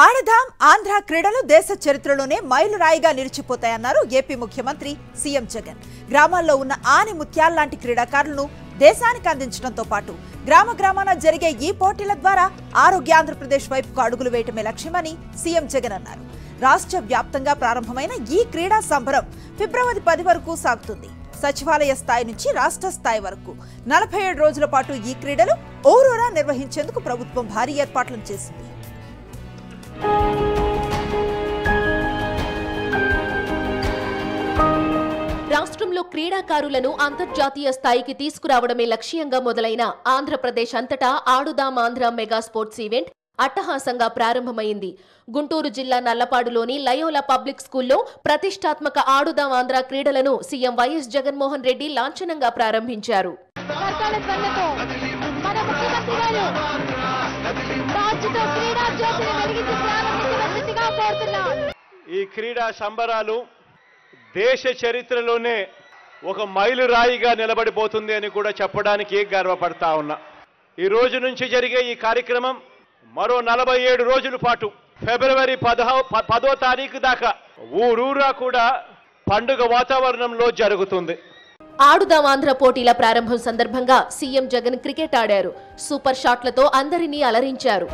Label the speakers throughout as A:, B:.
A: ఆడదాం ఆంధ్ర క్రీడలు దేశ చరిత్రలోనే మైలురాయిగా నిలిచిపోతాయన్నారు ఏపీ ముఖ్యమంత్రి సీఎం జగన్. గ్రామాల్లో ఉన్న ఆని ముత్యాల్లాంటి క్రీడాకారులను దేశానికి అందించడంతో పాటు గ్రామ గ్రామాన జరిగే ఈ పోటీల ద్వారా ఆరోగ్య ఆంధ్రప్రదేశ్ వైపుకు అడుగులు వేయటమే లక్ష్యమని సీఎం జగన్ అన్నారు. రాష్ట్ర వ్యాప్తంగా ప్రారంభమైన ఈ క్రీడా సంబరం ఫిబ్రవరి 10 వరకు సాగుతుంది. సచివాలయ స్థాయి నుంచి రాష్ట్ర స్థాయి వరకు 47 రోజుల పాటు ఈ క్రీడలు ఊరూరా నిర్వహించేందుకు ప్రభుత్వం భారీ ఏర్పాట్లను చేసింది.
B: రాష్ట్రంలో క్రీడాకారులను అంతర్జాతీయ స్థాయికి తీసుకురావడమే లక్ష్యంగా మొదలైన ఆంధ్రప్రదేశ్ అంతటా ఆడుదాం ఆంధ్ర మెగా స్పోర్ట్స్ ఈవెంట్ అట్టహాసంగా ప్రారంభమైంది. గుంటూరు జిల్లా నల్లపాడులోని లయోలా పబ్లిక్ స్కూల్లో ప్రతిష్టాత్మక ఆడుదాం ఆంధ్ర క్రీడలను సీఎం వైఎస్ జగన్మోహన్ రెడ్డి లాంఛనంగా ప్రారంభించారు.
C: ఈ క్రీడా సంబరాలు దేశ చరిత్రలోనే ఒక మైలురాయిగా నిలబడిపోతుంది అని కూడా చెప్పడానికి గర్వపడతా ఉన్నా. ఈ రోజు నుంచి జరిగే ఈ కార్యక్రమం మరో 47 రోజుల పాటు ఫిబ్రవరి 10వ తారీఖు దాకా ఊరూరా కూడా పండుగ వాతావరణంలో జరుగుతుంది.
B: ఆడుదాం ఆంధ్ర పోటీల ప్రారంభం సందర్భంగా సీఎం జగన్ క్రికెట్ ఆడారు. సూపర్ షాట్లతో అందరినీ అలరించారు.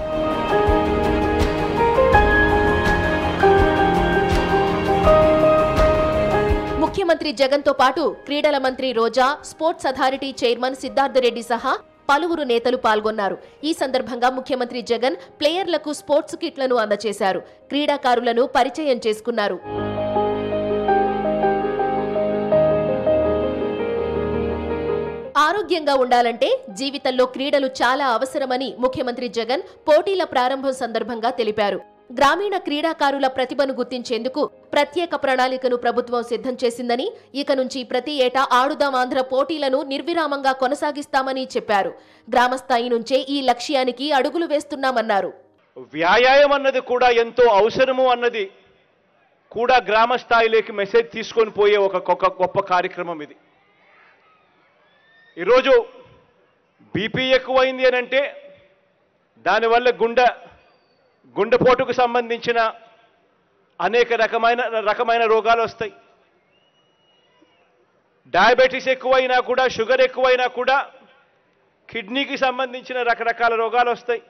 B: ముఖ్యమంత్రి జగన్ తో పాటు క్రీడల మంత్రి Roja, sports authority chairman Siddhartha Reddy సహా పలువురు నేతలు పాల్గొన్నారు. ఈ సందర్భంగా ముఖ్యమంత్రి జగన్ ప్లేయర్లకు స్పోర్ట్స్ కిట్లను అందజేశారు. క్రీడాకారులను పరిచయం చేసుకున్నారు. ఆరోగ్యంగా ఉండాలంటే జీవితంలో క్రీడలు చాలా అవసరమని ముఖ్యమంత్రి జగన్ పోటీల ప్రారంభం సందర్భంగా తెలిపారు. గ్రామీణ క్రీడాకారుల ప్రతిభను గుర్తించేందుకు ప్రత్యేక ప్రణాళికను ప్రభుత్వం సిద్ధం చేసిందని, ఇక నుంచి ప్రతి ఏటా ఆడుదాం ఆంధ్ర పోటీలను నిర్విరామంగా కొనసాగిస్తామని చెప్పారు. గ్రామస్థాయి నుంచే ఈ లక్ష్యానికి అడుగులు వేస్తున్నామన్నారు.
C: వ్యాయామం అన్నది కూడా ఎంతో అవసరము అన్నది కూడా గ్రామ స్థాయిలోకి మెసేజ్ తీసుకొని పోయే ఒక గొప్ప కార్యక్రమం ఇది. ఈరోజు బీపీ ఎక్కువైంది అని అంటే దానివల్ల గుండెపోటుకు సంబంధించిన అనేక రకమైన రోగాలు వస్తాయి. డయాబెటీస్ ఎక్కువైనా కూడా, షుగర్ ఎక్కువైనా కూడా కిడ్నీకి సంబంధించిన రకరకాల రోగాలు వస్తాయి.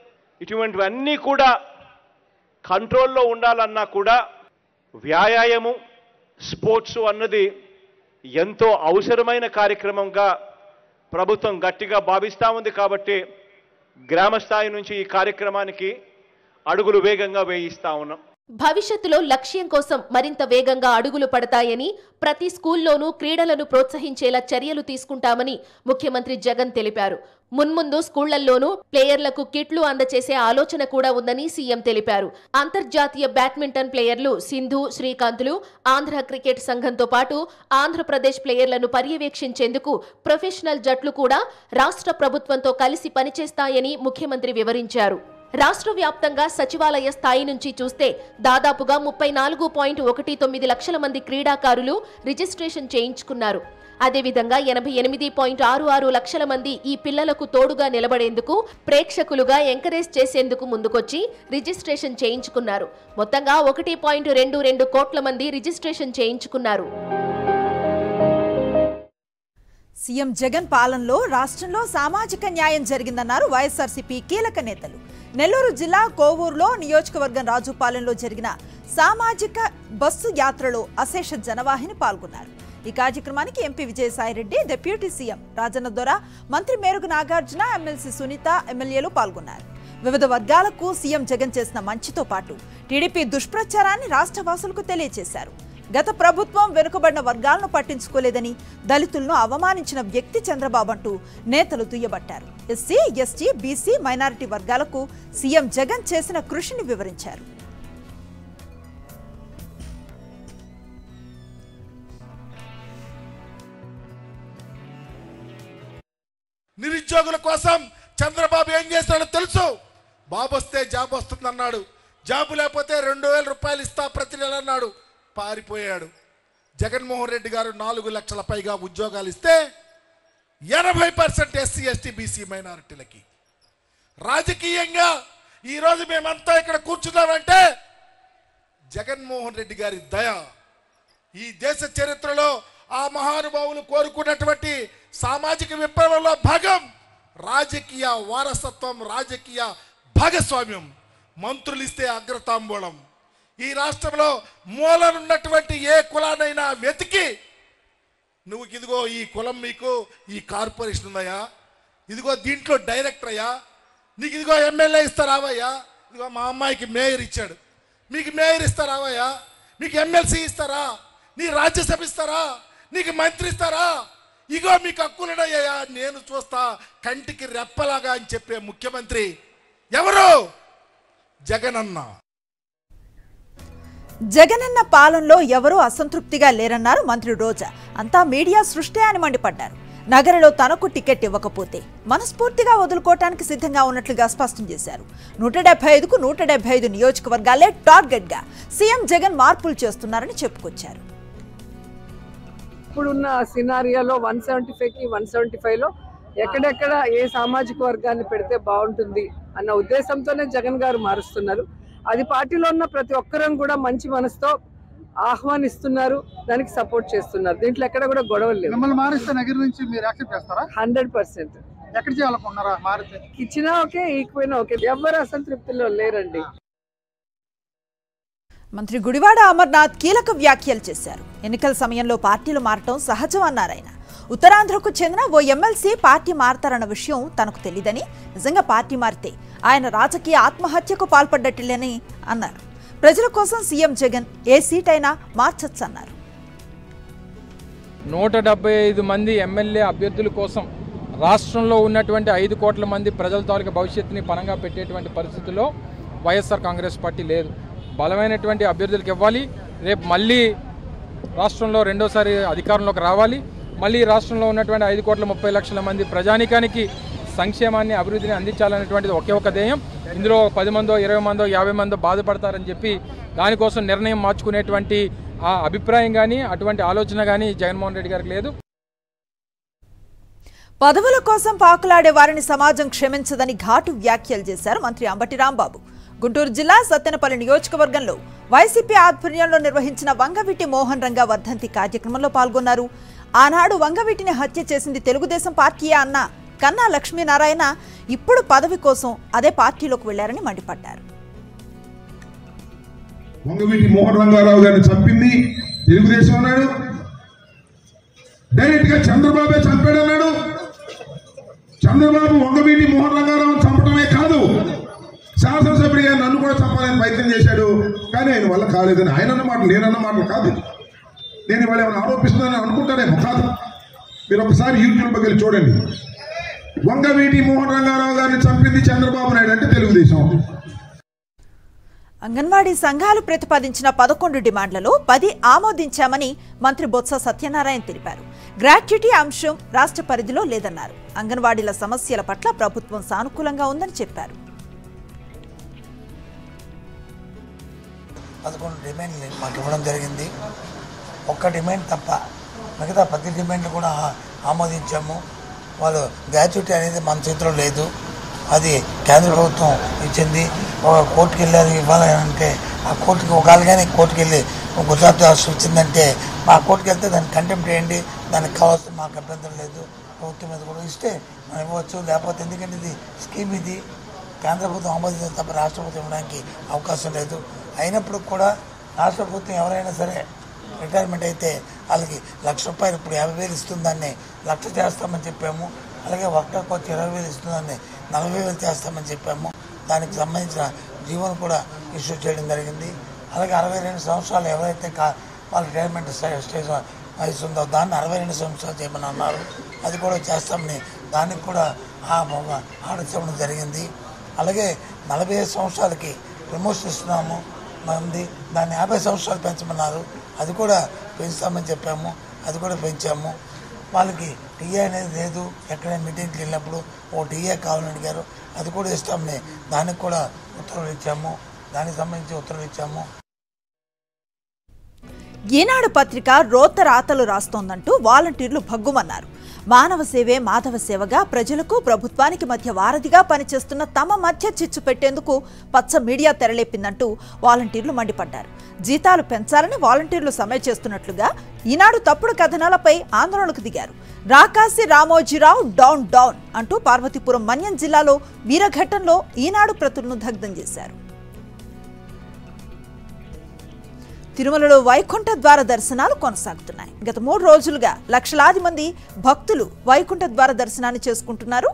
C: ఇటువంటివన్నీ కూడా కంట్రోల్లో ఉండాలన్నా కూడా వ్యాయామము, స్పోర్ట్స్ అన్నది ఎంతో అవసరమైన కార్యక్రమంగా ప్రభుత్వం గట్టిగా భావిస్తూ ఉంది. కాబట్టి గ్రామ స్థాయి నుంచి ఈ కార్యక్రమానికి అడుగులు వేగంగా వేయిస్తా ఉన్నాం.
B: భవిష్యత్తులో లక్ష్యం కోసం మరింత వేగంగా అడుగులు పడతాయని, ప్రతి స్కూల్లోనూ క్రీడలను ప్రోత్సహించేలా చర్యలు తీసుకుంటామని ముఖ్యమంత్రి జగన్ తెలిపారు. మున్ముందు స్కూళ్లలోనూ ప్లేయర్లకు కిట్లు అందజేసే ఆలోచన కూడా ఉందని సీఎం తెలిపారు. అంతర్జాతీయ బ్యాడ్మింటన్ ప్లేయర్లు సింధు, శ్రీకాంత్లు ఆంధ్ర క్రికెట్ సంఘంతో పాటు ఆంధ్రప్రదేశ్ ప్లేయర్లను పర్యవేక్షించేందుకు ప్రొఫెషనల్ జట్లు కూడా రాష్ట్ర ప్రభుత్వంతో కలిసి పనిచేస్తాయని ముఖ్యమంత్రి వివరించారు. రాష్ట్ర వ్యాప్తంగా సచివాలయ స్థాయి నుంచి చూస్తే దాదాపుగా 34.19 లక్షల మంది క్రీడాకారులు రిజిస్ట్రేషన్ చేయించుకున్నారు. అదేవిధంగా 88.66 లక్షల మంది ఈ పిల్లలకు తోడుగా నిలబడేందుకు, ప్రేక్షకులుగా ఎంకరేజ్ చేసేందుకు ముందుకొచ్చి రిజిస్ట్రేషన్ చేయించుకున్నారు. మొత్తంగా 1.22 కోట్ల మంది రిజిస్ట్రేషన్ చేయించుకున్నారు.
A: సీఎం జగన్ పాలనలో రాష్ట్రంలో సామాజిక న్యాయం జరిగిందన్నారు వైఎస్ఆర్సీపీ కీలక నేతలు. నెల్లూరు జిల్లా కోవూరులో నియోజకవర్గం రాజుపాలెంలో జరిగిన సామాజిక బస్సు యాత్రలో అశేష జనవాహిని పాల్గొన్నారు. ఈ కార్యక్రమానికి MP Vijayasai Reddy, deputy CM Rajanna దొర, మంత్రి మేరుగు నాగార్జున, ఎమ్మెల్సీ సునీత, ఎమ్మెల్యేలు పాల్గొన్నారు. వివిధ వర్గాలకు సీఎం జగన్ చేసిన మంచితో పాటు టీడీపీ దుష్ప్రచారాన్ని రాష్ట్రవాసులకు తెలియజేశారు. గత ప్రభుత్వం వెనుకబడిన వర్గాలను పట్టించుకోలేదని, దళితులను అవమానించిన వ్యక్తి చంద్రబాబు అంటూ నేతలు దుయ్యబట్టారు. ఎస్సీ, ఎస్టీ, బీసీ, మైనారిటీ వర్గాలకు సీఎం జగన్ చేసిన కృషిని వివరించారు.
D: నిరుద్యోగుల కోసం చంద్రబాబు ఏం చేస్తాడో తెలుసు. బాబు వస్తే జాబ్ వస్తుందన్నాడు. జాబు లేకపోతే 2000 రూపాయలు ఇస్తా ప్రతి నెల అన్నాడు. పారిపోయాడు. జగన్మోహన్ రెడ్డి గారు 4 లక్షల పైగా ఉద్యోగాలు ఇస్తే 80% ఎస్సీ, ఎస్టీ, బీసీ, మైనారిటీలకి. రాజకీయంగా ఈరోజు మేమంతా ఇక్కడ కూర్చున్నామంటే జగన్మోహన్ రెడ్డి గారి దయ. ఈ దేశ చరిత్రలో ఆ మహానుభావులు కోరుకున్నటువంటి సామాజిక విప్లవంలో భాగం రాజకీయ వారసత్వం, రాజకీయ భాగస్వామ్యం. మంత్రులు ఇస్తే అగ్రతాంబూలం. ఈ రాష్ట్రంలో మూలనున్నటువంటి ఏ కులానైనా వెతికి నువ్వు ఇదిగో ఈ కులం మీకు ఈ కార్పొరేషన్ ఉందయ్యా, ఇదిగో దీంట్లో డైరెక్టర్ అయ్యా, నీకు ఇదిగో ఎమ్మెల్యే ఇస్తారావయ్యా, ఇదిగో మా అమ్మాయికి మేయర్ ఇచ్చాడు, మీకు మేయర్ ఇస్తారావయ్యా, మీకు ఎమ్మెల్సీ ఇస్తారా, నీ రాజ్యసభ ఇస్తారా, నీకు మంత్రి ఇస్తారా, ఇగో మీకు హక్కులున్నాయ్యా, నేను చూస్తా కంటికి రెప్పలాగా అని చెప్పే ముఖ్యమంత్రి ఎవరు? జగనన్న.
A: జగనన్న పాలనలో ఎవరూ అసంతృప్తిగా లేరన్నారు మంత్రి రోజా. అంతా మీడియా సృష్టి అని మండిపడ్డారు. నగరంలో తనకు టికెట్ ఇవ్వకపోతే మనస్ఫూర్తిగా వదులుకోవటానికి సిద్ధంగా ఉన్నట్లుగా స్పష్టం చేశారు. 175కు 175 నియోజకవర్గాలే టార్గెట్ గా సీఎం జగన్ మార్పులు చేస్తున్నారని చెప్పుకొచ్చారు.
E: ఇప్పుడున్న సినారియాలో 175కి 175లో ఎక్కడెక్కడ ఏ సామాజిక వర్గాన్ని పెడితే బాగుంటుంది అన్న ఉద్దేశంతోనే జగన్ గారు మారుస్తున్నారు. అది పార్టీలో ఉన్న ప్రతి ఒక్కరం కూడా మంచి మనసుతో ఆహ్వానిస్తున్నారు, దానికి సపోర్ట్ చేస్తున్నారు. దీంట్లో ఎక్కడ కూడా గొడవలు లేవు.
F: మిమ్మల్ని మారిస్తే నగర్ నుంచి మీరు యాక్సెప్ట్ చేస్తారా?
E: 100%.
F: ఎక్కడ చేయాలనుకున్నారా మారితే?
E: ఇచ్చినా ఓకే, ఈక్వైనా ఓకే, ఎవరు అసంతృప్తిలో లేరండి.
A: మంత్రి గుడివాడ అమర్నాథ్ కీలక వ్యాఖ్యలు చేశారు. ఎన్నికల సమయంలో పార్టీలు మారటం సహజం అన్నారాయన. ఉత్తరాంధ్రకు చెందిన ఓ ఎమ్మెల్సీ పార్టీ మారతారన్న విషయం తనకు తెలియదని, నిజంగా పార్టీ మారితే ఆయన రాజకీయ ఆత్మహత్యకు పాల్పడ్డట్లేని అన్నారు. ప్రజల కోసం సీఎం జగన్ ఏ సీట్ అయినా మార్చొచ్చన్నారు.
G: 175 మంది ఎమ్మెల్యే అభ్యర్థుల కోసం రాష్ట్రంలో ఉన్నటువంటి 5 కోట్ల మంది ప్రజల తాలూకా భవిష్యత్తుని పరంగా పెట్టేటువంటి పరిస్థితుల్లో వైఎస్ఆర్ కాంగ్రెస్ పార్టీ లేదు. బలమైనటువంటి అభ్యర్థులకు ఇవ్వాలి. రేపు మళ్ళీ రాష్ట్రంలో రెండోసారి అధికారంలోకి రావాలి. మళ్ళీ రాష్ట్రంలో ఉన్నటువంటి 5 కోట్ల 30 లక్షల మంది ప్రజానికానికి సంక్షేమాన్ని, అభివృద్ధిని అందించాలనేటువంటిది ఒకే ఒక ధ్యేయం. ఇందులో 10 మందో 20 మందో 50 మందో బాధపడతారని చెప్పి దానికోసం నిర్ణయం మార్చుకునేటువంటి ఆ అభిప్రాయం కానీ అటువంటి ఆలోచన కానీ జగన్మోహన్ రెడ్డి గారికి లేదు.
A: పదవుల కోసం పాకులాడే వారిని సమాజం క్షమించదని ఘాటు వ్యాఖ్యలు చేశారు మంత్రి అంబటి రాంబాబు. గుంటూరు జిల్లా సత్తెనపల్లి నియోజకవర్గంలో వైసీపీ ఆధ్వర్యంలో నిర్వహించిన వంగవీటి మోహన్ రంగా వర్ధంతి కార్యక్రమంలో పాల్గొన్నారు. ఆనాడు వంగవీటిని హత్య చేసింది తెలుగుదేశం పార్టీయే అన్న కన్నా లక్ష్మీనారాయణ ఇప్పుడు పదవి కోసం అదే పార్టీలోకి వెళ్లారని మండిపడ్డారు.
H: వంగవీటి మోహన్ రంగారావు గారిని చంపింది తెలుగుదేశం అన్నాడు. డైరెక్ట్ గా చంద్రబాబే చంపాడు అన్నాడు. చంద్రబాబు వంగవీటి మోహన్ రంగారావుని చంపడమే కాదు, శాసనసభ్యుడిగా నన్ను కూడా చంపాలని ప్రయత్నం చేశాడు. కానీ ఆయన వల్ల కాలేదని ఆయన అన్న మాటలు, నేనన్న మాటలు కాదు. నేను ఇవాళ ఏమైనా ఆరోపిస్తున్నానని అనుకుంటానేమో కాదు. మీరు ఒకసారి యూట్యూబ్కి వెళ్ళి చూడండి. వంగవీటి మోహన్ రంగారావు గారిని చంపింది చంద్రబాబు నాయుడు అంటే తెలుగుదేశం.
A: అంగన్వాడీ సంఘాలు ప్రతిపాదించిన 11 డిమాండ్లలో 10 ఆమోదించామని మంత్రి బొత్స సత్యనారాయణ తెలిపారు. గ్రాట్యుటీ అంశం రాష్ట్ర పరిధిలో లేదన్నారు. అంగన్వాడీల సమస్యల పట్ల ప్రభుత్వం సానుకూలంగా ఉందని చెప్పారు.
I: 11 డిమాండ్లు మాకు ఇవ్వడం జరిగింది. ఒక్క డిమాండ్ తప్ప మిగతా 10 డిమాండ్లు కూడా ఆమోదించాము. వాళ్ళు గ్రాట్యుటీ అనేది మన చేతిలో లేదు, అది కేంద్ర ప్రభుత్వం ఇచ్చింది. కోర్టుకు వెళ్ళారు ఇవ్వాలి అంటే ఆ కోర్టుకి ఒకవేళ కానీ కోర్టుకు వెళ్ళి గుజరాత్ రాష్ట్రం ఇచ్చిందంటే మా కోర్టుకు వెళ్తే దాన్ని కంటెంప్ట్ చేయండి, దానికి కావాల్సిన మాకు అభ్యంతరం లేదు. ప్రభుత్వం మీద కూడా ఇస్తే మనం ఇవ్వచ్చు. లేకపోతే ఎందుకంటే ఇది స్కీమ్, ఇది కేంద్ర ప్రభుత్వం ఆమోదించిన తప్ప రాష్ట్ర ప్రభుత్వం ఇవ్వడానికి అవకాశం లేదు. అయినప్పుడు కూడా రాష్ట్ర ప్రభుత్వం ఎవరైనా సరే రిటైర్మెంట్ అయితే వాళ్ళకి ₹1,00,000 ఇప్పుడు 50,000 ఇస్తుందాన్ని 1,00,000 చేస్తామని చెప్పాము. అలాగే వర్కర్కి వచ్చి 20,000 ఇస్తుందాన్ని 40,000 చేస్తామని చెప్పాము. దానికి సంబంధించిన జీవోను కూడా ఇష్యూ చేయడం జరిగింది. అలాగే 62 సంవత్సరాలు ఎవరైతే వాళ్ళ రిటైర్మెంట్ స్టేజ్ వయసు ఉందో దాన్ని 62 సంవత్సరాలు చేయమని అన్నారు. అది కూడా చేస్తామని దానికి కూడా ఆర్డర్ ఇవ్వడం జరిగింది. అలాగే 45 సంవత్సరాలకి ప్రమోషన్ ఇస్తున్నాము మంది, దాన్ని 50 సంవత్సరాలు పెంచమన్నారు. అది కూడా పెంచుతామని చెప్పాము, అది కూడా పెంచాము. వాళ్ళకి టీఏ అనేది లేదు. ఎక్కడైనా మీటింగ్కి వెళ్ళినప్పుడు ఓ టీఏ కావాలని అడిగారు, అది కూడా ఇస్తామని దానికి కూడా ఉత్తర్వులు ఇచ్చాము. దానికి సంబంధించి ఉత్తర్వులు ఇచ్చాము.
A: ఈనాడు పత్రిక రోత రాతలు రాస్తోందంటూ వాలంటీర్లు భగ్గుమన్నారు. మానవ సేవే మాధవ సేవగా ప్రజలకు ప్రభుత్వానికి మధ్య వారధిగా పనిచేస్తున్న తమ మధ్య చిచ్చు పెట్టేందుకు పచ్చ మీడియా తెరలేపిందంటూ వాలంటీర్లు మండిపడ్డారు. జీతాలు పెంచాలని వాలంటీర్లు సమ్మె చేస్తున్నట్లుగా ఈనాడు తప్పుడు కథనాలపై ఆందోళనకు దిగారు. రాకాసి రామోజీరావు డౌన్ డౌన్ అంటూ పార్వతీపురం మన్యం జిల్లాలో వీరఘట్టంలో ఈనాడు ప్రతులను దగ్ధం చేశారు. తిరుమలలో వైకుంఠ ద్వార దర్శనాలు కొనసాగుతున్నాయి. గత 3 రోజులుగా లక్షలాది మంది భక్తులు వైకుంఠ ద్వార దర్శనాన్ని చేసుకుంటున్నారు.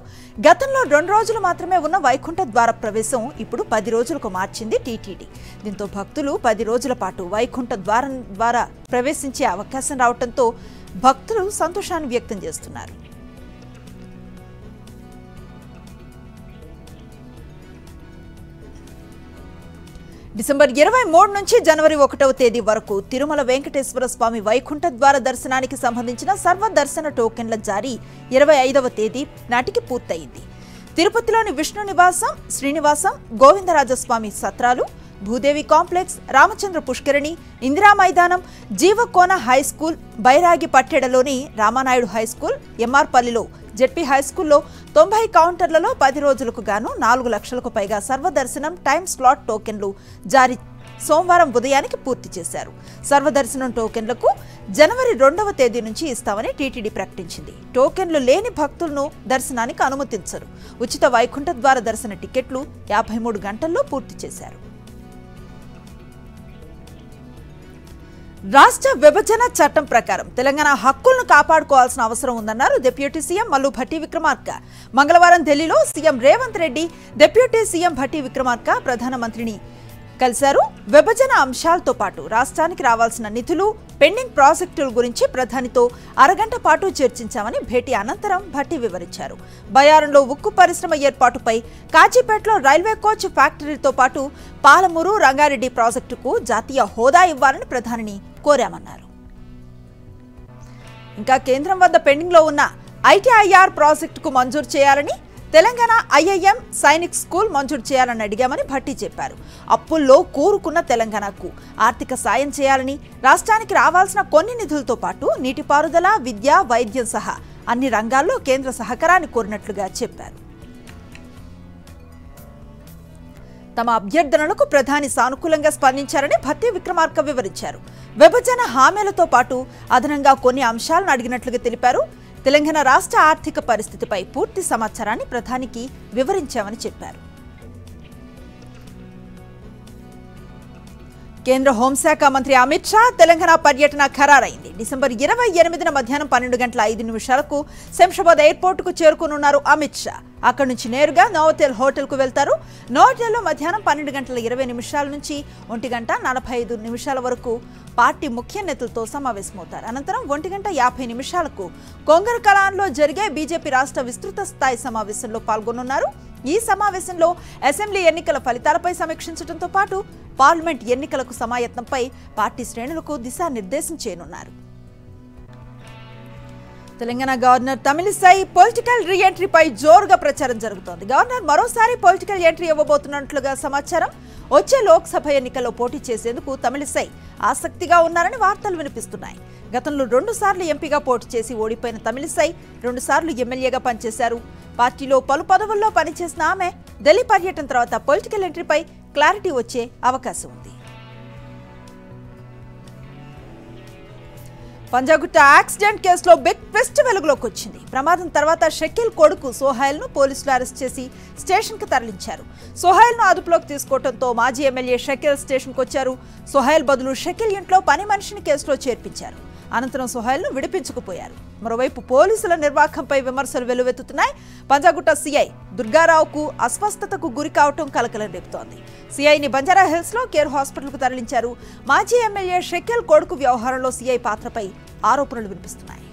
A: గతంలో 2 రోజులు మాత్రమే ఉన్న వైకుంఠ ద్వార ప్రవేశం ఇప్పుడు 10 రోజులకు మార్చింది టీటీడీ. దీంతో భక్తులు 10 రోజుల పాటు వైకుంఠ ద్వారం ద్వారా ప్రవేశించే అవకాశం రావడంతో భక్తులు సంతోషాన్ని వ్యక్తం చేస్తున్నారు. డిసెంబర్ 23 నుంచి జనవరి 1వ తేదీ వరకు తిరుమల వెంకటేశ్వర స్వామి వైకుంఠ ద్వార దర్శనానికి సంబంధించిన సర్వదర్శన టోకెన్ల జారీ 25వ తేదీ నాటికి పూర్తయింది. తిరుపతిలోని విష్ణు నివాసం, శ్రీనివాసం, గోవిందరాజస్వామి సత్రాలు, భూదేవి కాంప్లెక్స్, రామచంద్ర పుష్కరిణి, ఇందిరా మైదానం, జీవకోన హైస్కూల్, బైరాగి పట్టెడలోని రామానాయుడు హైస్కూల్, ఎంఆర్పల్లిలో జెడ్పీ హైస్కూల్లో 90 కౌంటర్లలో 10 రోజులకు గాను 4 లక్షలకు పైగా సర్వదర్శనం టైమ్ స్లాట్ టోకెన్లు జారీ సోమవారం ఉదయానికి పూర్తి చేశారు. సర్వదర్శనం టోకెన్లకు జనవరి 2వ తేదీ నుంచి ఇస్తామని టీటీడీ ప్రకటించింది. టోకెన్లు లేని భక్తులను దర్శనానికి అనుమతించరు. ఉచిత వైకుంఠ ద్వార దర్శన టికెట్లు 53 గంటల్లో పూర్తి చేశారు. రాష్ట్ర విభజన చట్టం ప్రకారం తెలంగాణ హక్కులను కాపాడుకోవాల్సిన అవసరం ఉందన్నారు డిప్యూటీ సీఎం మల్లు భట్టి విక్రమార్క. మంగళవారం ఢిల్లీలో CM Revanth Reddy, deputy CM Bhatti Vikramarka ప్రధానమంత్రిని కలిశారు. విభజన అంశాలతో పాటు రాష్ట్రానికి రావాల్సిన నిధులు, పెండింగ్ ప్రాజెక్టుల గురించి ప్రధానితో అరగంట పాటు చర్చించామని భేటీ అనంతరం భట్టి వివరించారు. బయారంలో ఉక్కు పరిశ్రమ ఏర్పాటుపై, కాజీపేటలో రైల్వే కోచ్ ఫ్యాక్టరీతో పాటు పాలమూరు, రంగారెడ్డి ప్రాజెక్టుకు జాతీయ హోదా ఇవ్వాలని ప్రధానిని కోరామన్నారు. ఇంకా కేంద్రం వద్ద పెండింగ్ లో ఉన్న ఐటీఐఆర్ ప్రాజెక్టుకు మంజూరు చేయాలని, తెలంగాణ ఐఐఎం సైనిక్ స్కూల్ మంజూరు చేయాలని అడిగామని భట్టి చెప్పారు. అప్పుల్లో కూరుకున్న తెలంగాణకు ఆర్థిక సాయం చేయాలని, రాష్ట్రానికి రావాల్సిన కొన్ని నిధులతో పాటు నీటిపారుదల, విద్య, వైద్యం సహా అన్ని రంగాల్లో కేంద్ర సహకారాన్ని కోరినట్లుగా చెప్పారు. తమ అభ్యర్థనలకు ప్రధాని సానుకూలంగా స్పందించారని భట్టి విక్రమార్క వివరించారు. విభజన హామీలతో పాటు అదనంగా కొన్ని అంశాలను అడిగినట్లుగా తెలిపారు. తెలంగాణ రాష్ట్ర ఆర్థిక పరిస్థితిపై పూర్తి సమాచారాన్ని ప్రధానికి వివరించామని చెప్పారు. కేంద్ర హోంశాఖ మంత్రి అమిత్ షా తెలంగాణ పర్యటన ఖరారైంది. డిసెంబర్ 28న మధ్యాహ్నం 12:05 శంషాబాద్ ఎయిర్పోర్టుకు చేరుకోనున్నారు అమిత్ షా. అక్కడి నుంచి నేరుగా నోవోటెల్ హోటల్కు వెళ్తారు. నోవోటెల్లో మధ్యాహ్నం 12:20 నుంచి 1:45 వరకు పార్టీ ముఖ్య నేతలతో సమావేశమవుతారు. అనంతరం 1:50 కొంగర కలాన్లో జరిగే బీజేపీ రాష్ట్ర విస్తృత స్థాయి సమావేశంలో పాల్గొనున్నారు. ఈ సమావేశంలో అసెంబ్లీ ఎన్నికల ఫలితాలపై సమీక్షించడంతో పాటు పార్లమెంట్ ఎన్నికలకు సమాయత్నంపై పార్టీ శ్రేణులకు దిశానిర్దేశం చేయనున్నారు. తెలంగాణ గవర్నర్ తమిళిసై పొలిటికల్ రీ ఎంట్రీపై జోరుగా ప్రచారం జరుగుతోంది. గవర్నర్ మరోసారి పొలిటికల్ ఎంట్రీ ఇవ్వబోతున్నట్లుగా సమాచారం. వచ్చే లోక్సభ ఎన్నికల్లో పోటీ చేసేందుకు తమిళిసై ఆసక్తిగా ఉన్నారని వార్తలు వినిపిస్తున్నాయి. గతంలో 2 సార్లు ఎంపీగా పోటీ చేసి ఓడిపోయిన తమిళిసై 2 సార్లు ఎమ్మెల్యేగా పనిచేశారు. పార్టీలో పలు పదవుల్లో పనిచేసిన ఆమె ఢిల్లీ పర్యటన తర్వాత పొలిటికల్ ఎంట్రీపై క్లారిటీ వచ్చే అవకాశం ఉంది. పంజాగుట్ట యాక్సిడెంట్ కేసులో బిగ్ ట్విస్ట్ వెలుగులోకి వచ్చింది. ప్రమాదం తర్వాత షకీల్ కొడుకు సోహైల్ను పోలీసులు అరెస్ట్ చేసి స్టేషన్కు తరలించారు. సోహైల్ను అదుపులోకి తీసుకోవడంతో మాజీ ఎమ్మెల్యే షకీల్ స్టేషన్కు వచ్చారు. సోహైల్ బదులు షకీల్ ఇంట్లో పని మనిషిని కేసులో చేర్పించారు. అనంతరం సోహైల్ను విడిపించుకుపోయారు. మరోవైపు పోలీసుల నిర్వాహకంపై విమర్శలు వెల్లువెత్తుతున్నాయి. పంజాగుట్ట సీఐ దుర్గారావుకు అస్వస్థతకు గురి కావటం కలకలం రేపుతోంది. సీఐని బంజారా హిల్స్ లో కేర్ హాస్పిటల్కు తరలించారు. మాజీ ఎమ్మెల్యే షకీల్ కొడుకు వ్యవహారంలో సీఐ పాత్రపై ఆరోపణలు వినిపిస్తున్నాయి.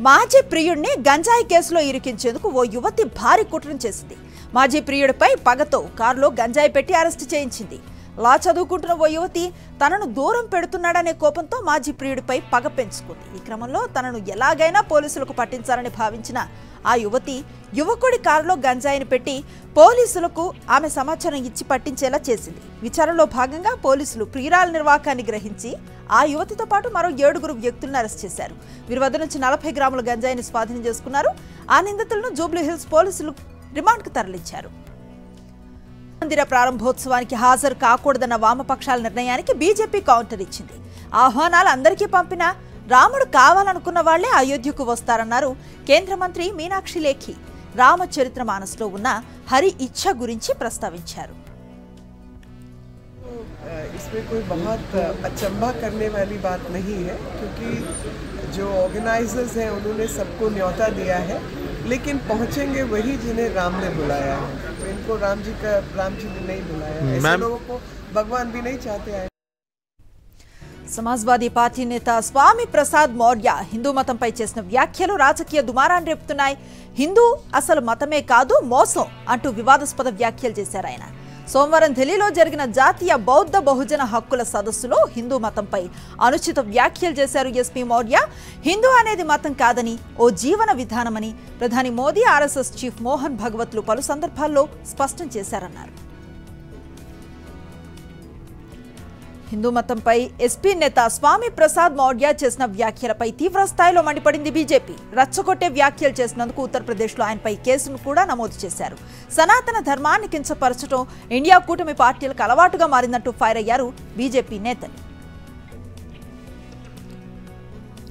A: మాజీ ప్రియుడిని గంజాయి కేసులో ఇరికించేందుకు ఓ యువతి భారీ కుట్ర చేసింది. మాజీ ప్రియుడిపై పగతో కారులో గంజాయి పెట్టి అరెస్టు చేయించింది. లా చదువుకుంటున్న ఓ యువతి తనను దూరం పెడుతున్నాడనే కోపంతో మాజీ ప్రియుడిపై పగ పెంచుకుంది. ఈ క్రమంలో తనను ఎలాగైనా పోలీసులకు పట్టించాలని భావించిన ఆ యువతి యువకుడి కారులో గంజాయిని పెట్టి పోలీసులకు ఆమె సమాచారం ఇచ్చి పట్టించేలా చేసింది. విచారణలో భాగంగా పోలీసులు ప్రియురాల నిర్వాకాన్ని గ్రహించి ఆ యువతితో పాటు మరో 7 వ్యక్తులను అరెస్ట్ చేశారు. వీరి వద్ద నుంచి 40 గ్రాముల గంజాయిని స్వాధీనం చేసుకున్నారు. ఆ నిందితులను జూబ్లీ హిల్స్ పోలీసులు రిమాండ్కు తరలించారు. మందిర ప్రారంభోత్సవానికి హాజరు కాకూడదన్న వామపక్షాల నిర్ణయానికి బీజేపీ కౌంటర్ ఇచ్చింది. ఆహ్వానాలు అందరికీ పంపినా రాముడు కావాలనుకున్న వాళ్లే అయోధ్యకు వస్తారన్నారు కేంద్ర మంత్రి మీనాక్షి లేఖి. రామచరిత్ర మానస్లో ఉన్న హరి ఇచ్ఛ గురించి ప్రస్తావించారు.
J: इसमें कोई बहुत अचंभा करने वाली बात नहीं है, क्योंकि जो ऑर्गेनाइजर्स हैं उन्होंने सबको न्योता दिया है, लेकिन पहुंचेंगे वही जिन्हें राम ने बुलाया है. तो इनको राम जी ने नहीं बुलाया. ऐसे लोगों को भगवान भी नहीं चाहते हैं.
A: సమాజ్వాదీ పార్టీ నేత స్వామి ప్రసాద్ మౌర్య హిందూ మతంపై చేసిన వ్యాఖ్యలు రాజకీయ దుమారాన్ని రేపుతున్నాయి. హిందూ అసలు మతమే కాదు మోసం అంటూ వివాదాస్పద వ్యాఖ్యలు చేశారు ఆయన. సోమవారం ఢిల్లీలో జరిగిన జాతీయ బౌద్ధ బహుజన హక్కుల సదస్సులో హిందూ మతంపై అనుచిత వ్యాఖ్యలు చేశారు ఎస్పీ మౌర్య. హిందూ అనేది మతం కాదని, ఓ జీవన విధానమని ప్రధాని మోదీ, ఆర్ఎస్ఎస్ చీఫ్ మోహన్ భగవత్లు పలు సందర్భాల్లో స్పష్టం చేశారన్నారు. హిందూ మతంపై ఎస్పీ నేత స్వామి ప్రసాద్ మౌర్య చేసిన వ్యాఖ్యలపై తీవ్ర స్థాయిలో మండిపడింది బీజేపీ. రచ్చగొట్టే వ్యాఖ్యలు చేసినందుకు ఉత్తరప్రదేశ్లో ఆయనపై కేసును కూడా నమోదు చేశారు. సనాతన ధర్మాన్ని కించపరచడం ఇండియా కూటమి పార్టీలకు అలవాటుగా మారిందంటూ ఫైర్ అయ్యారు బీజేపీ నేతలు.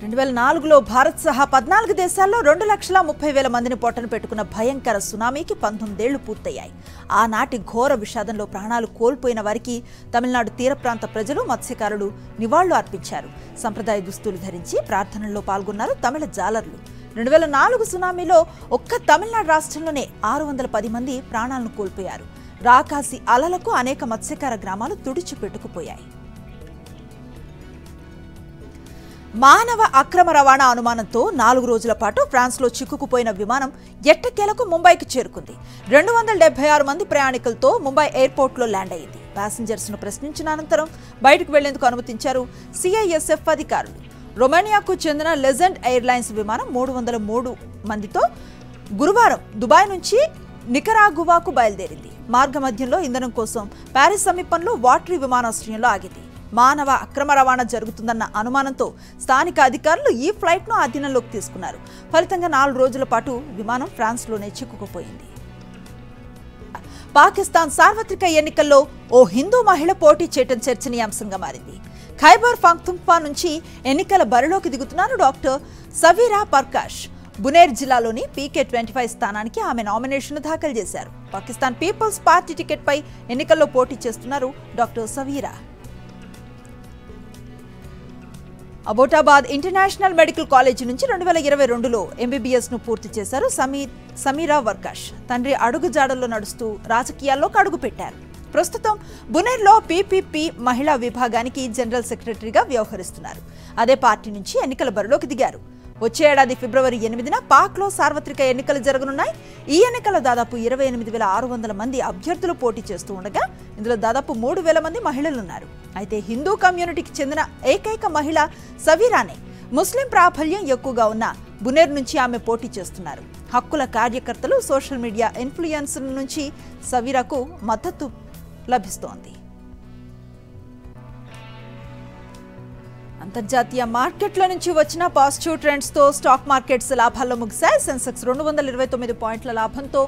A: 2004లో భారత్ సహా 14 దేశాల్లో 2,30,000 మందిని పొట్టన పెట్టుకున్న భయంకర సునామీకి 19 ఏళ్లు పూర్తయ్యాయి. ఆనాటి ఘోర విషాదంలో ప్రాణాలు కోల్పోయిన వారికి తమిళనాడు తీర ప్రాంత ప్రజలు, మత్స్యకారులు నివాళులు అర్పించారు. సంప్రదాయ దుస్తులు ధరించి ప్రార్థనల్లో పాల్గొన్నారు తమిళ జాలర్లు. 2004 సునామీలో ఒక్క తమిళనాడు రాష్ట్రంలోనే 610 మంది ప్రాణాలను కోల్పోయారు. రాకాసి అలలకు అనేక మత్స్యకార గ్రామాలు తుడిచిపెట్టుకుపోయాయి. మానవ అక్రమ రవాణా అనుమానంతో 4 రోజుల పాటు ఫ్రాన్స్లో చిక్కుకుపోయిన విమానం ఎట్టకేలకు ముంబైకి చేరుకుంది. 276 మంది ప్రయాణికులతో ముంబై ఎయిర్పోర్ట్లో ల్యాండ్ అయింది. ప్యాసింజర్స్ను ప్రశ్నించిన అనంతరం బయటకు వెళ్లేందుకు అనుమతించారు సిఐఎస్ఎఫ్ అధికారులు. రొమేనియాకు చెందిన లెజెండ్ ఎయిర్లైన్స్ విమానం 303 మందితో గురువారం దుబాయ్ నుంచి నికరాగువాకు బయలుదేరింది. మార్గమధ్యంలో ఇంధనం కోసం ప్యారిస్ సమీపంలో వాటరీ విమానాశ్రయంలో ఆగింది. మానవ అక్రమ రవాణా జరుగుతుందన్న అనుమానంతో స్థానిక అధికారులు ఈ ఫ్లైట్ను అధీనంలోకి తీసుకున్నారు. ఫలితంగా 4 రోజుల పాటు విమానం ఫ్రాన్స్లోనే చిక్కుకుపోయింది. పాకిస్తాన్ సార్వత్రిక ఎన్నికల్లో ఓ హిందూ మహిళ పోటీ చేయడం చర్చనీయాంశంగా మారింది. ఖైబర్ పఖ్తూన్ఖ్వా నుంచి ఎన్నికల బరిలోకి దిగుతున్నారు డాక్టర్ సవీరా పర్కాష్. బునేర్ జిల్లాలోని PK25 స్థానానికి ఆమె నామినేషన్ దాఖలు చేశారు. పాకిస్తాన్ పీపుల్స్ పార్టీ టికెట్పై ఎన్నికల్లో పోటీ చేస్తున్నారు doctor Saveera. Abbottabad international medical college నుంచి 2022లో MBBS ను పూర్తి చేశారు సమీరా వర్కాష్. తండ్రి అడుగుజాడల్లో నడుస్తూ రాజకీయాల్లోకి అడుగుపెట్టారు. ప్రస్తుతం బునేర్లో PPP మహిళా విభాగానికి జనరల్ సెక్రటరీగా వ్యవహరిస్తున్నారు. అదే పార్టీ నుంచి ఎన్నికల బరిలోకి దిగారు. వచ్చే ఏడాది ఫిబ్రవరి 8న పాక్లో సార్వత్రిక ఎన్నికలు జరగనున్నాయి. ఈ ఎన్నికల్లో దాదాపు 28,600 మంది అభ్యర్థులు పోటీ చేస్తూ ఉండగా ఇందులో దాదాపు 3,000 మంది మహిళలున్నారు. అయితే హిందూ కమ్యూనిటీకి చెందిన ఏకైక మహిళ సవీరానే. ముస్లిం ప్రాబల్యం ఎక్కువగా ఉన్న బునేర్ నుంచి ఆమె పోటీ చేస్తున్నారు. హక్కుల కార్యకర్తలు, సోషల్ మీడియా ఇన్ఫ్లుయెన్సర్ల నుంచి సవీరాకు మద్దతు లభిస్తోంది. అంతర్జాతీయ మార్కెట్ల నుంచి వచ్చిన పాజిటివ్ ట్రెండ్స్ తో స్టాక్ మార్కెట్స్ లాభాల్లో ముగిశాయి. సెన్సెక్స్ 229 పాయింట్ల లాభంతో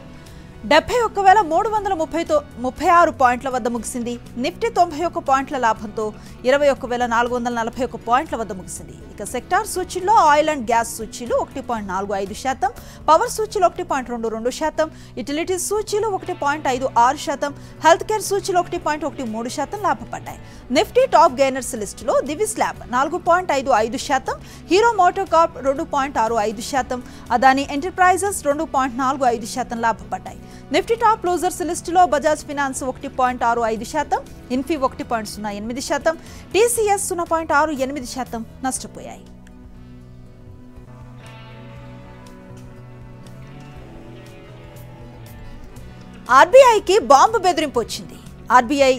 A: 71,336 పాయింట్ల వద్ద ముగిసింది. నిఫ్టీ 91 పాయింట్ల లాభంతో 21,441 పాయింట్ల వద్ద ముగిసింది. ఇక సెక్టార్ సూచీల్లో ఆయిల్ అండ్ గ్యాస్ సూచీలు 1.45%, పవర్ సూచీలు 1.22%, యుటిలిటీస్ సూచీలు 1.56%, హెల్త్ కేర్ సూచీలు 1.13% లాభపడ్డాయి. నిఫ్టీ టాప్ గెయినర్స్ లిస్టులో దివిస్ ల్యాబ్ 4.55%, హీరో మోటార్ కార్ప్ 2.65%, అదానీ ఎంటర్ప్రైజెస్ 2.45% లాభపడ్డాయి. నిఫ్టీ టాప్ లూజర్స్ లిస్టులో బజాజ్ ఫినాన్స్ 1.65%, ఇన్ఫీ 1.08%, టీసీఎస్ 0.68% నష్టపోయాయి. ఆర్బీఐకి బాంబు బెదిరింపు వచ్చింది. ఆర్బీఐ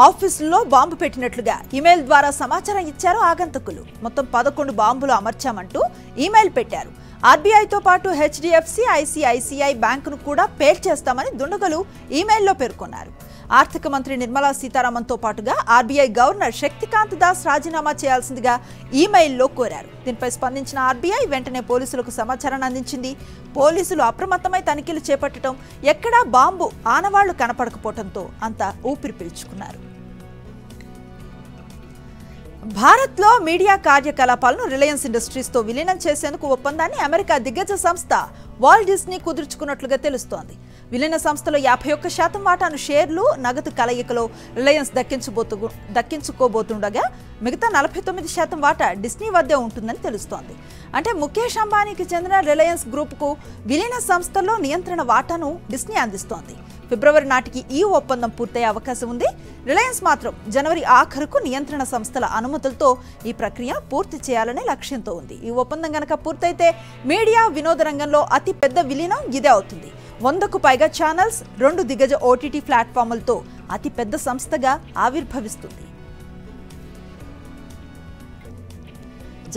A: ఆఫీసులో బాంబు పెట్టినట్లుగా ఈమెయిల్ ద్వారా సమాచారం ఇచ్చారు ఆగంతకులు. మొత్తం 11 బాంబులు అమర్చామంటూ ఈమెయిల్ పెట్టారు. ఆర్బీఐతో పాటు హెచ్డిఎఫ్సి, ఐసిఐసిఐ బ్యాంకును కూడా పేల్చేస్తామని దుండగులు ఈమెయిల్లో పేర్కొన్నారు. ఆర్థిక మంత్రి నిర్మలా సీతారామన్తో పాటుగా ఆర్బీఐ గవర్నర్ శక్తికాంత్ దాస్ రాజీనామా చేయాల్సిందిగా ఈమెయిల్లో కోరారు. దీనిపై స్పందించిన ఆర్బీఐ వెంటనే పోలీసులకు సమాచారాన్ని అందించింది. పోలీసులు అప్రమత్తమై తనిఖీలు చేపట్టడం, ఎక్కడా బాంబు ఆనవాళ్లు కనపడకపోవడంతో అంతా ఊపిరి పీల్చుకున్నారు. భారత్లో మీడియా కార్యకలాపాలను రిలయన్స్ ఇండస్ట్రీస్తో విలీనం చేసేందుకు ఒప్పందాన్ని అమెరికా దిగ్గజ సంస్థ వాల్ట్ డిస్నీ కుదుర్చుకున్నట్లుగా తెలుస్తోంది. విలీన సంస్థలో 51% వాటాను షేర్లు, నగదు కలయికలో రిలయన్స్ దక్కించుకోబోతుండగా మిగతా 49% వాటా డిస్నీ వద్దే ఉంటుందని తెలుస్తోంది. అంటే ముఖేష్ అంబానీకి చెందిన రిలయన్స్ గ్రూప్కు విలీన సంస్థల్లో నియంత్రణ వాటాను డిస్నీ అందిస్తోంది. ఫిబ్రవరి నాటికి ఈ ఒప్పందం పూర్తయ్యే అవకాశం ఉంది. రిలయన్స్ మాత్రం జనవరి ఆఖరుకు నియంత్రణ సంస్థల అనుమతులతో ఈ ప్రక్రియ పూర్తి చేయాలనే లక్ష్యంతో ఉంది. ఈ ఒప్పందం గనక పూర్తయితే మీడియా వినోద రంగంలో అతి పెద్ద విలీనం ఇదే అవుతుంది. 100కు పైగా ఛానల్స్, 2 దిగ్గజ ఓటీటీ ప్లాట్ఫామ్లతో అతి పెద్ద సంస్థగా ఆవిర్భవిస్తుంది.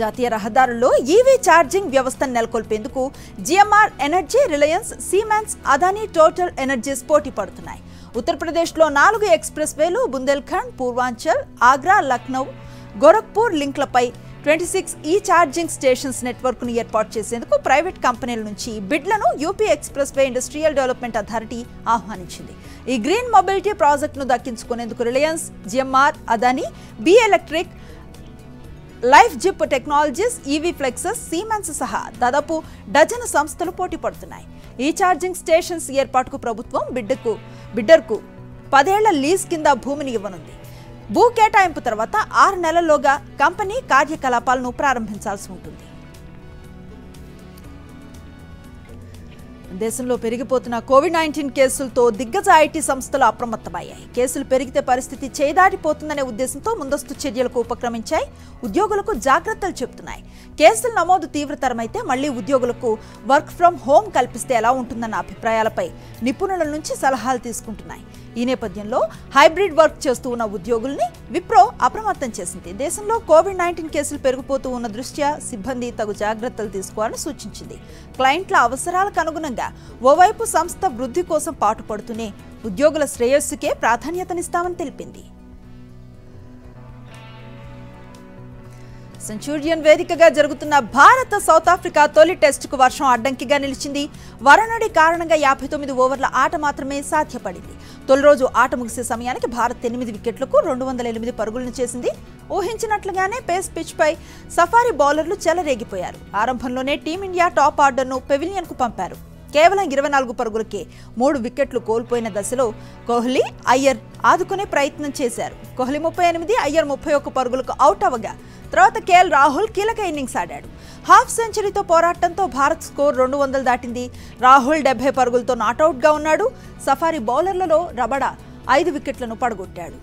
A: జాతీయ రహదారుల్లో ఈవీ ఛార్జింగ్ వ్యవస్థను నెలకొల్పేందుకు GMR Energy, Reliance, Siemens, Adani, total energies పోటీ పడుతున్నాయి. ఉత్తరప్రదేశ్లో 4 ఎక్స్ప్రెస్ వేలు, బుందేల్ఖండ్, పూర్వాంచల్, ఆగ్రా, లక్నో, గోరఖ్పూర్ లింక్లపై 26 ఈ ఛార్జింగ్ స్టేషన్స్ నెట్వర్క్ను ఏర్పాటు చేసేందుకు ప్రైవేట్ కంపెనీల నుంచి బిడ్లను UP expressway industrial development authority ఆహ్వానించింది. ఈ గ్రీన్ మొబిలిటీ ప్రాజెక్టును దక్కించుకునేందుకు Reliance, GMR, Adani, B electric, life zip technologies, EV flexes, Siemens సహా దాదాపు డజను సంస్థలు పోటీ పడుతున్నాయి. ఈ ఛార్జింగ్ స్టేషన్స్ ఏర్పాటుకు ప్రభుత్వం బిడ్డర్కు 10 ఏళ్ల లీజ్ కింద భూమిని ఇవ్వనుంది. భూ కేటాయింపు తర్వాత 6 నెలల్లోగా కంపెనీ కార్యకలాపాలను ప్రారంభించాల్సి ఉంటుంది. దేశంలో పెరిగిపోతున్న కోవిడ్-19 కేసులతో దిగ్గజ ఐటీ సంస్థలు అప్రమత్తమయ్యాయి. కేసులు పెరిగితే పరిస్థితి చేదాటిపోతుందనే ఉద్దేశంతో ముందస్తు చర్యలకు ఉపక్రమించాయి. ఉద్యోగులకు జాగ్రత్తలు చెబుతున్నాయి. కేసుల నమోదు తీవ్రతరమైతే మళ్లీ ఉద్యోగులకు వర్క్ ఫ్రం హోం కల్పిస్తే ఎలా ఉంటుందన్న అభిప్రాయాలపై నిపుణుల నుంచి సలహాలు తీసుకుంటున్నాయి. ఈ నేపథ్యంలో హైబ్రిడ్ వర్క్ చేస్తూ ఉన్న ఉద్యోగుల్ని విప్రో అప్రమత్తం చేసింది. దేశంలో కోవిడ్-19 కేసులు పెరిగిపోతూ ఉన్న దృష్ట్యా సిబ్బంది తగు జాగ్రత్తలు తీసుకోవాలని సూచించింది. క్లయింట్ల అవసరాలకు అనుగుణంగా ఓవైపు సంస్థ వృద్ధి కోసం పాటుపడుతూనే ఉద్యోగుల శ్రేయస్సుకే ప్రాధాన్యతనిస్తామని తెలిపింది. సెంచూరియన్ వేదికగా జరుగుతున్న భారత సౌత్ ఆఫ్రికా తొలి టెస్టుకు వర్షం అడ్డంకిగా నిలిచింది. వరనడి కారణంగా 59 ఓవర్ల ఆట మాత్రమే సాధ్యపడింది. తొలి రోజు ఆట ముగిసే సమయానికి భారత్ 8 వికెట్లకు 208 పరుగులను చేసింది. ఊహించినట్లుగానే పేస్ పిచ్పై సఫారీ బౌలర్లు చెలరేగిపోయారు. ఆరంభంలోనే టీమిండియా టాప్ ఆర్డర్ను పెవిలియన్కు పంపారు. కేవలం 24 పరుగులకే 3 వికెట్లు కోల్పోయిన దశలో కోహ్లీ, అయ్యర్ ఆదుకునే ప్రయత్నం చేశారు. కోహ్లీ 38, అయ్యర్ 31 పరుగులకు అవుట్ అవ్వగా తర్వాత కేఎల్ రాహుల్ కీలక ఇన్నింగ్స్ ఆడాడు. హాఫ్ సెంచరీతో పోరాటంతో భారత్ స్కోర్ 200 దాటింది. రాహుల్ 70 పరుగులతో నాటౌట్గా ఉన్నాడు. సఫారీ బౌలర్లలో రబడా 5 వికెట్లను పడగొట్టాడు.